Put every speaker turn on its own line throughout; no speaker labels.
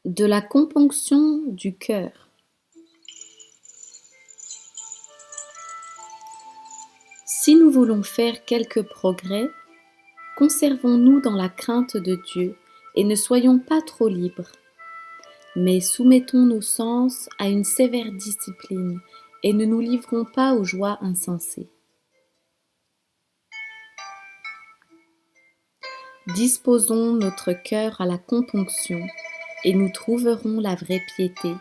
De la componction du cœur. Si nous voulons faire quelques progrès, conservons-nous dans la crainte de Dieu et ne soyons pas trop libres, mais soumettons nos sens à une sévère discipline et ne nous livrons pas aux joies insensées. Disposons notre cœur à la componction et nous trouverons la vraie piété.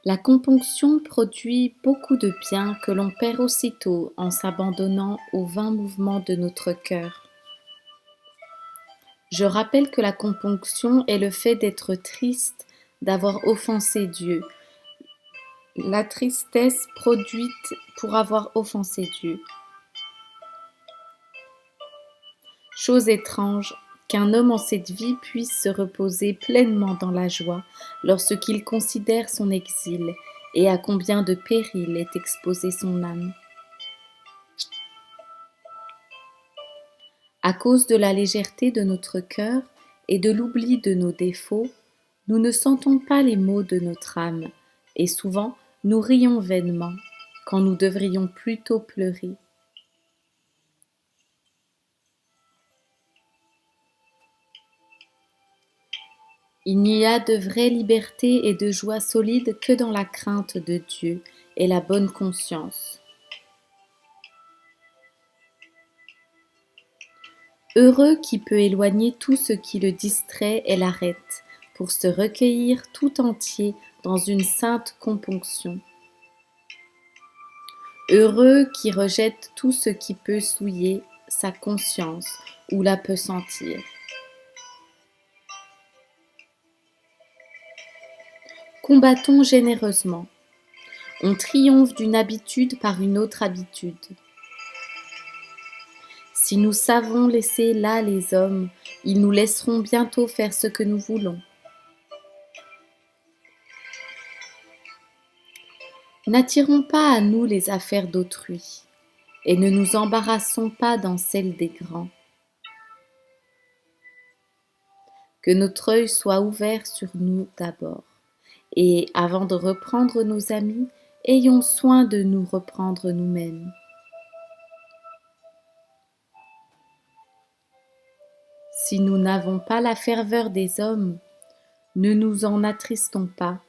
La componction produit beaucoup de bien que l'on perd aussitôt en s'abandonnant aux vains mouvements de notre cœur. Je rappelle que la componction est le fait d'être triste, d'avoir offensé Dieu. La tristesse produite pour avoir offensé Dieu. Chose étrange qu'un homme en cette vie puisse se reposer pleinement dans la joie lorsqu'il considère son exil et à combien de périls est exposée son âme. À cause de la légèreté de notre cœur et de l'oubli de nos défauts, nous ne sentons pas les maux de notre âme et souvent nous rions vainement quand nous devrions plutôt pleurer. Il n'y a de vraie liberté et de joie solide que dans la crainte de Dieu et la bonne conscience. Heureux qui peut éloigner tout ce qui le distrait et l'arrête, pour se recueillir tout entier dans une sainte componction. Heureux qui rejette tout ce qui peut souiller sa conscience ou la peut sentir. Combattons généreusement. On triomphe d'une habitude par une autre habitude. Si nous savons laisser là les hommes, ils nous laisseront bientôt faire ce que nous voulons. N'attirons pas à nous les affaires d'autrui, et ne nous embarrassons pas dans celles des grands. Que notre œil soit ouvert sur nous d'abord, et avant de reprendre nos amis, ayons soin de nous reprendre nous-mêmes. Si nous n'avons pas la ferveur des hommes, ne nous en attristons pas,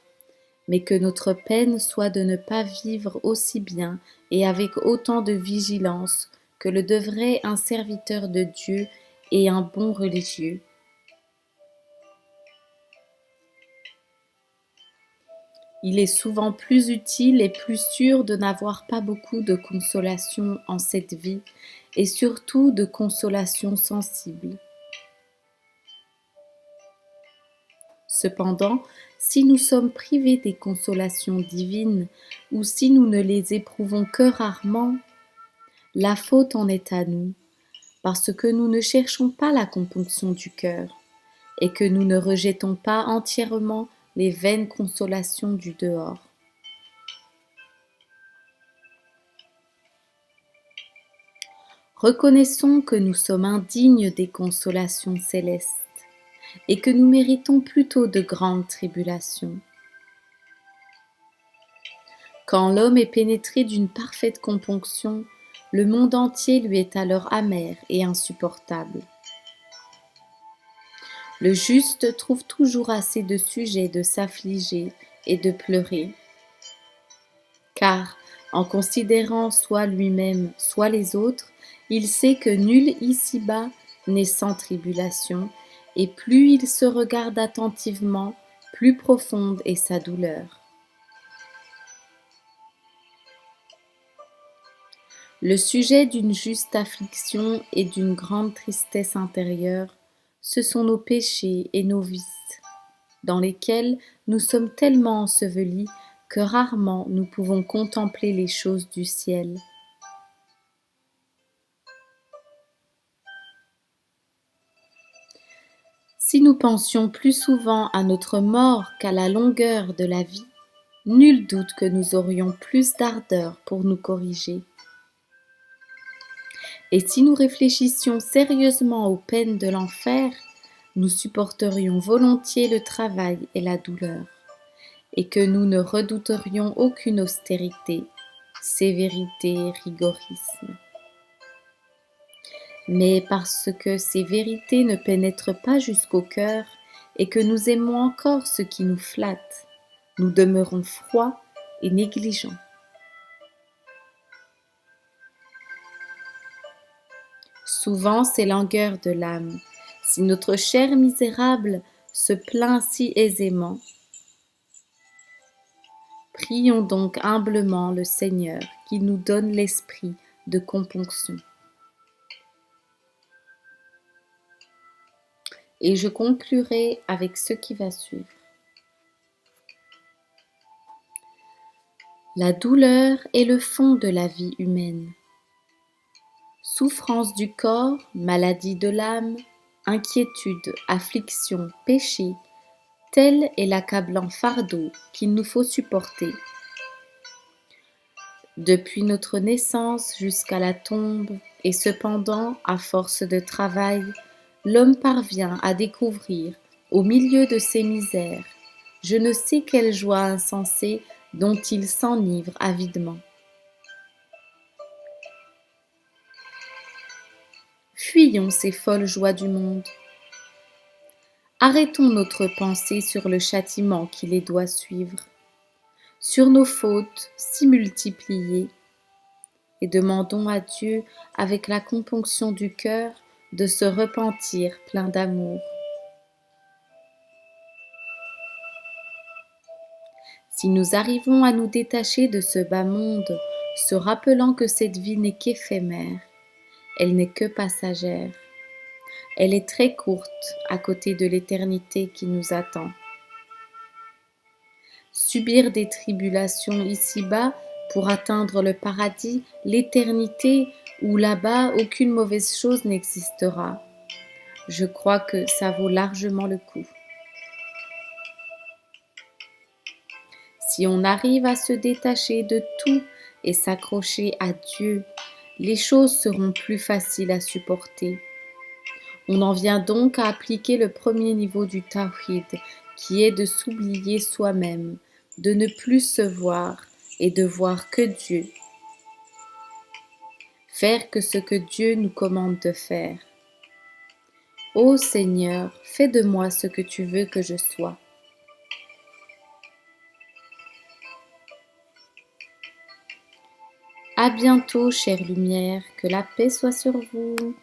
mais que notre peine soit de ne pas vivre aussi bien et avec autant de vigilance que le devrait un serviteur de Dieu et un bon religieux. Il est souvent plus utile et plus sûr de n'avoir pas beaucoup de consolation en cette vie, et surtout de consolation sensible. Cependant, si nous sommes privés des consolations divines, ou si nous ne les éprouvons que rarement, la faute en est à nous, parce que nous ne cherchons pas la componction du cœur, et que nous ne rejetons pas entièrement les vaines consolations du dehors. Reconnaissons que nous sommes indignes des consolations célestes et que nous méritons plutôt de grandes tribulations. Quand l'homme est pénétré d'une parfaite componction, le monde entier lui est alors amer et insupportable. Le juste trouve toujours assez de sujets de s'affliger et de pleurer, car, en considérant soit lui-même, soit les autres, il sait que nul ici-bas n'est sans tribulation, et plus il se regarde attentivement, plus profonde est sa douleur. Le sujet d'une juste affliction et d'une grande tristesse intérieure, ce sont nos péchés et nos vices, dans lesquels nous sommes tellement ensevelis que rarement nous pouvons contempler les choses du ciel. Si nous pensions plus souvent à notre mort qu'à la longueur de la vie, nul doute que nous aurions plus d'ardeur pour nous corriger. Et si nous réfléchissions sérieusement aux peines de l'enfer, nous supporterions volontiers le travail et la douleur, et que nous ne redouterions aucune austérité, sévérité, rigorisme. Mais parce que ces vérités ne pénètrent pas jusqu'au cœur et que nous aimons encore ce qui nous flatte, nous demeurons froids et négligents. Souvent, c'est langueur de l'âme. Si notre chair misérable se plaint si aisément, prions donc humblement le Seigneur qui nous donne l'esprit de componction. Et je conclurai avec ce qui va suivre. La douleur est le fond de la vie humaine. Souffrance du corps, maladie de l'âme, inquiétude, affliction, péché, tel est l'accablant fardeau qu'il nous faut supporter. Depuis notre naissance jusqu'à la tombe, et cependant, à force de travail, l'homme parvient à découvrir, au milieu de ses misères, je ne sais quelle joie insensée dont il s'enivre avidement. Fuyons ces folles joies du monde. Arrêtons notre pensée sur le châtiment qui les doit suivre, sur nos fautes si multipliées, et demandons à Dieu, avec la componction du cœur, de se repentir plein d'amour. Si nous arrivons à nous détacher de ce bas monde, se rappelant que cette vie n'est qu'éphémère, elle n'est que passagère, elle est très courte à côté de l'éternité qui nous attend. Subir des tribulations ici-bas pour atteindre le paradis, l'éternité, où là-bas aucune mauvaise chose n'existera. Je crois que ça vaut largement le coup. Si on arrive à se détacher de tout et s'accrocher à Dieu, les choses seront plus faciles à supporter. On en vient donc à appliquer le premier niveau du tawhid, qui est de s'oublier soi-même, de ne plus se voir et de voir que Dieu. Faire que ce que Dieu nous commande de faire. Ô Seigneur, fais de moi ce que tu veux que je sois. À bientôt, chère lumière, que la paix soit sur vous.